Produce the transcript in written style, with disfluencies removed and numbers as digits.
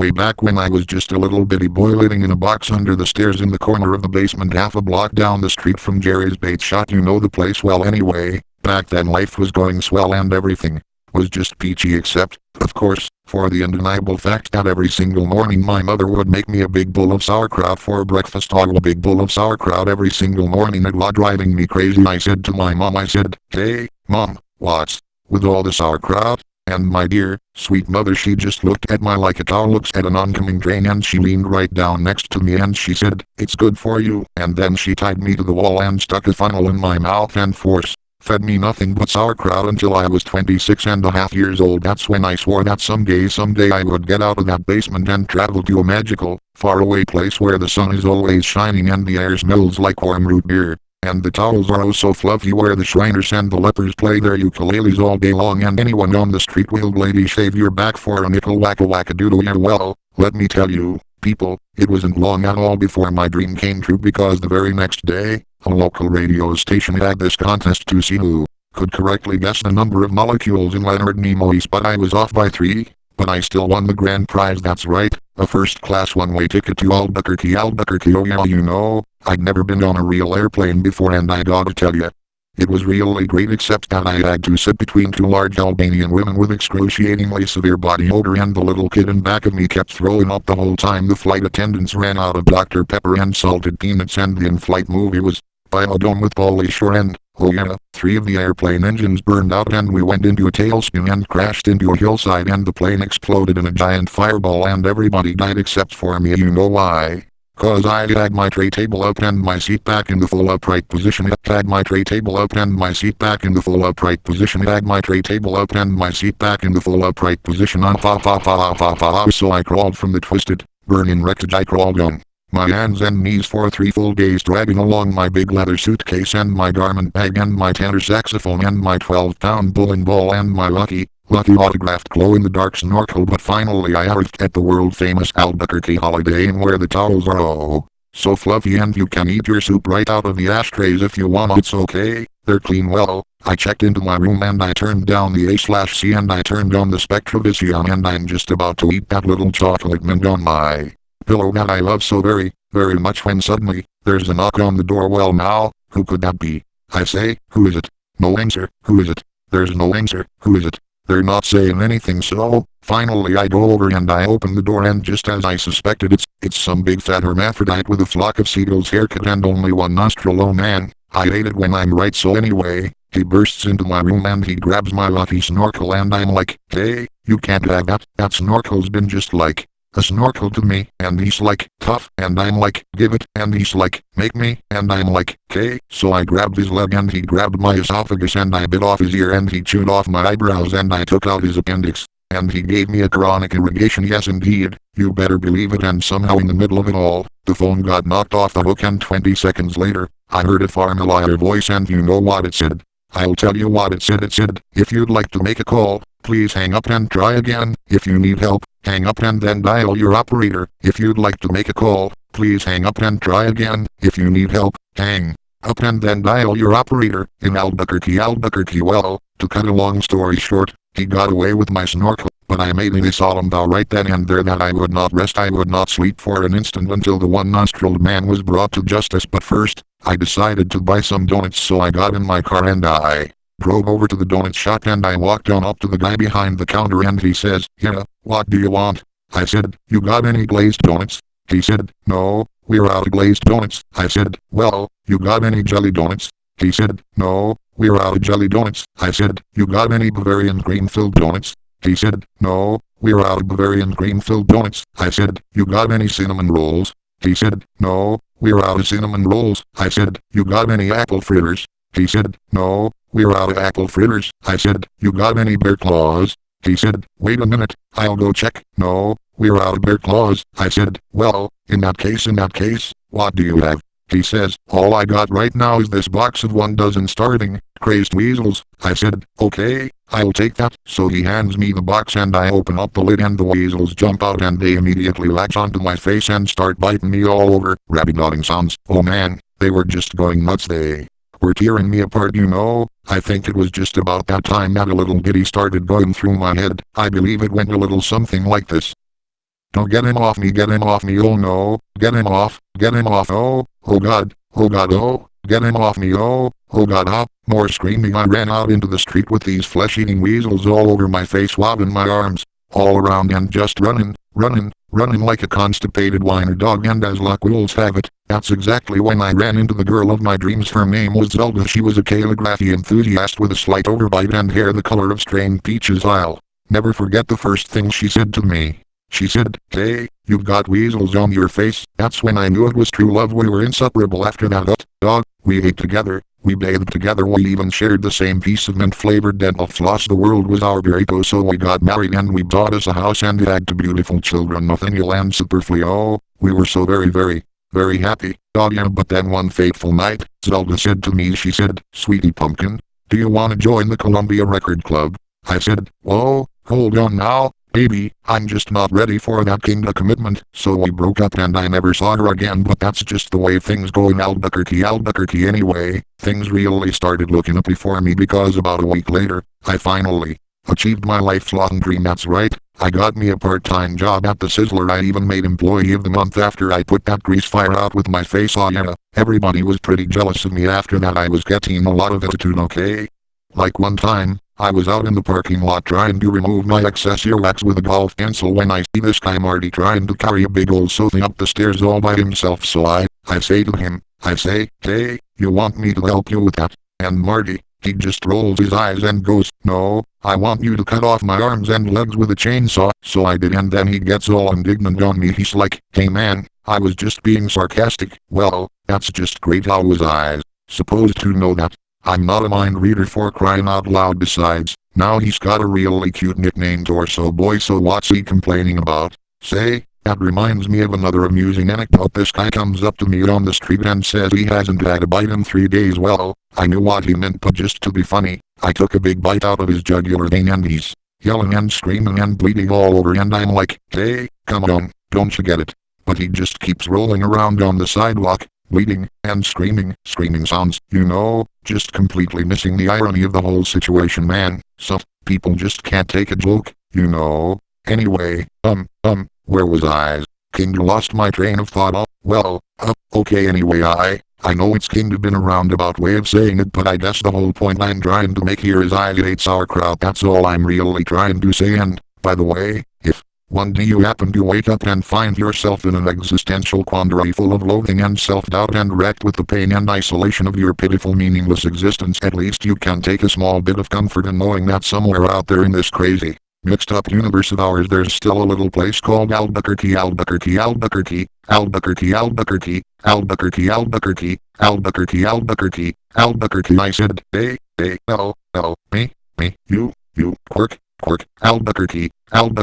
way back when I was just a little bitty boy living in a box under the stairs in the corner of the basement half a block down the street from Jerry's Bait Shop. You know the place well anyway. Back then life was going swell and everything was just peachy except, of course, for the undeniable fact that every single morning my mother would make me a big bowl of sauerkraut for breakfast. Oh, a big bowl of sauerkraut every single morning. It was driving me crazy. I said to my mom, I said, "Hey, Mom, what's with all the sauerkraut?" And my dear, sweet mother, she just looked at me like a cow looks at an oncoming train, and she leaned right down next to me and she said, "It's good for you." And then she tied me to the wall and stuck a funnel in my mouth and fed me nothing but sauerkraut until I was 26 and a half years old. That's when I swore that someday I would get out of that basement and travel to a magical, faraway place where the sun is always shining and the air smells like warm root beer, and the towels are oh so fluffy, where the Shriners and the lepers play their ukuleles all day long, and anyone on the street will gladly shave your back for a nickel. Wacka-wacka-doodle. Yeah, well, let me tell you, people, it wasn't long at all before my dream came true, because the very next day, a local radio station had this contest to see who could correctly guess the number of molecules in Leonard Nimoy's, but I was off by 3, but I still won the grand prize. That's right, a first-class one-way ticket to Albuquerque. Oh yeah, you know, I'd never been on a real airplane before, and I gotta tell ya, it was really great, except that I had to sit between 2 large Albanian women with excruciatingly severe body odor, and the little kid in back of me kept throwing up the whole time. The flight attendants ran out of Dr. Pepper and salted peanuts, and the in-flight movie was Biodome with Pauly Shore, and, oh yeah, 3 of the airplane engines burned out and we went into a tailspin and crashed into a hillside, and the plane exploded in a giant fireball and everybody died except for me. You know why? Cause I had my tray table up and my seat back in the full upright position. Had my tray table up and my seat back in the full upright position. Had my tray table up and my seat back in the full upright position. So I crawled from the twisted, burning wreckage. I crawled on my hands and knees for 3 full days, dragging along my big leather suitcase and my garment bag and my tenor saxophone and my 12-pound bowling ball and my lucky autographed glow-in-the-dark snorkel. But finally I arrived at the world-famous Albuquerque Holiday Inn, where the towels are oh so fluffy and you can eat your soup right out of the ashtrays if you want. It's okay, they're clean. Well, I checked into my room and I turned down the A/C and I turned on the Spectrovision, and I'm just about to eat that little chocolate mint on my pillow that I love so very, very much, when suddenly, there's a knock on the door. Well now, who could that be? I say, who is it? No answer. Who is it? There's no answer. Who is it? They're not saying anything. So, finally I go over and I open the door, and just as I suspected, it's some big fat hermaphrodite with a flock of seagulls haircut and only one nostril. Oh man, I hate it when I'm right. So anyway, he bursts into my room and he grabs my lucky snorkel, and I'm like, "Hey, you can't have that. That snorkel's been just like a snorkel to me." And he's like, "Tough," and I'm like, "Give it," and he's like, "Make me," and I'm like, "Okay." So I grabbed his leg and he grabbed my esophagus, and I bit off his ear and he chewed off my eyebrows and I took out his appendix, and he gave me a chronic irrigation. Yes indeed, you better believe it. And somehow in the middle of it all, the phone got knocked off the hook, and 20 seconds later, I heard a familiar voice, and you know what it said? I'll tell you what it said. It said, "If you'd like to make a call, please hang up and try again. If you need help, hang up and then dial your operator. If you'd like to make a call, please hang up and try again. If you need help, hang up and then dial your operator." In Albuquerque. Well, to cut a long story short, he got away with my snorkel, but I made a solemn vow right then and there that I would not rest, I would not sleep for an instant until the one-nostriled man was brought to justice. But first, I decided to buy some donuts, so I got in my car and I drove over to the donut shop, and I walked on up to the guy behind the counter, and he says, "Yeah, what do you want?" I said, "You got any glazed donuts?" He said, "No, we're out of glazed donuts." I said, "Well, you got any jelly donuts?" He said, "No, we're out of jelly donuts." I said, "You got any Bavarian cream-filled donuts?" He said, "No, we're out of Bavarian cream-filled donuts." I said, "You got any cinnamon rolls?" He said, "No, we're out of cinnamon rolls." I said, "You got any apple fritters?" He said, "No, we're out of apple fritters." I said, "You got any bear claws?" He said, "Wait a minute, I'll go check." "No, we're out of bear claws." I said, "Well, in that case, what do you have?" He says, "All I got right now is this box of 12 starving, crazed weasels." I said, "Okay, I'll take that." So he hands me the box and I open up the lid and the weasels jump out and they immediately latch onto my face and start biting me all over. Rabbit-nodding sounds. Oh man, they were just going nuts. They were tearing me apart, you know. I think it was just about that time that a little ditty started going through my head. I believe it went a little something like this. Don't get him off me, oh no, get him off, oh god, oh, get him off me, oh god, ah. More screaming. I ran out into the street with these flesh-eating weasels all over my face, wobbling my arms all around and just running like a constipated whiner dog, and as luck wills have it, that's exactly when I ran into the girl of my dreams. Her name was Zelda. She was a calligraphy enthusiast with a slight overbite and hair the color of strained peaches. I'll never forget the first thing she said to me. She said, "Hey, you've got weasels on your face." That's when I knew it was true love. We were inseparable after that. Dog, we ate together, we bathed together, we even shared the same piece of mint-flavored dental floss. The world was our burrito, so we got married and we bought us a house and had two beautiful children, Nathaniel and Superfly. Oh, we were so very happy. Dog, yeah, but then one fateful night, Zelda said to me, she said, "Sweetie Pumpkin, do you want to join the Columbia Record Club?" I said, "Whoa, hold on now, baby, I'm just not ready for that kind of commitment." So we broke up and I never saw her again, but that's just the way things go in Albuquerque. Anyway, things really started looking up for me because about a week later, I finally achieved my lifelong dream. That's right, I got me a part-time job at the Sizzler. I even made Employee of the Month after I put that grease fire out with my face. Oh yeah, everybody was pretty jealous of me after that. I was getting a lot of attitude, okay? Like one time, I was out in the parking lot trying to remove my excess earwax with a golf pencil when I see this guy Marty trying to carry a big old sofa up the stairs all by himself. So I say to him, "Hey, you want me to help you with that?" And Marty, he just rolls his eyes and goes, "No, I want you to cut off my arms and legs with a chainsaw." So I did, and then he gets all indignant on me. He's like, "Hey man, I was just being sarcastic." Well, that's just great. How was I supposed to know that? I'm not a mind reader, for crying out loud. Besides, now he's got a really cute nickname, Torso Boy, so what's he complaining about? Say, that reminds me of another amusing anecdote. This guy comes up to me on the street and says he hasn't had a bite in 3 days. Well, I knew what he meant, but just to be funny, I took a big bite out of his jugular vein and he's yelling and screaming and bleeding all over, and I'm like, "Hey, come on, don't you get it?" But he just keeps rolling around on the sidewalk, bleeding and screaming sounds, just completely missing the irony of the whole situation, man. Some people just can't take a joke, Anyway, where was I? Kinda lost my train of thought. Oh, well, okay, anyway, I know it's kinda been a roundabout way of saying it, but I guess the whole point I'm trying to make here is I hate sauerkraut. That's all I'm really trying to say. And, by the way, if one day you happen to wake up and find yourself in an existential quandary full of loathing and self-doubt and wrecked with the pain and isolation of your pitiful, meaningless existence, at least you can take a small bit of comfort in knowing that somewhere out there in this crazy, mixed-up universe of ours, there's still a little place called Albuquerque. Albuquerque. I said, me, you, quirk, Albuquerque. Ouch.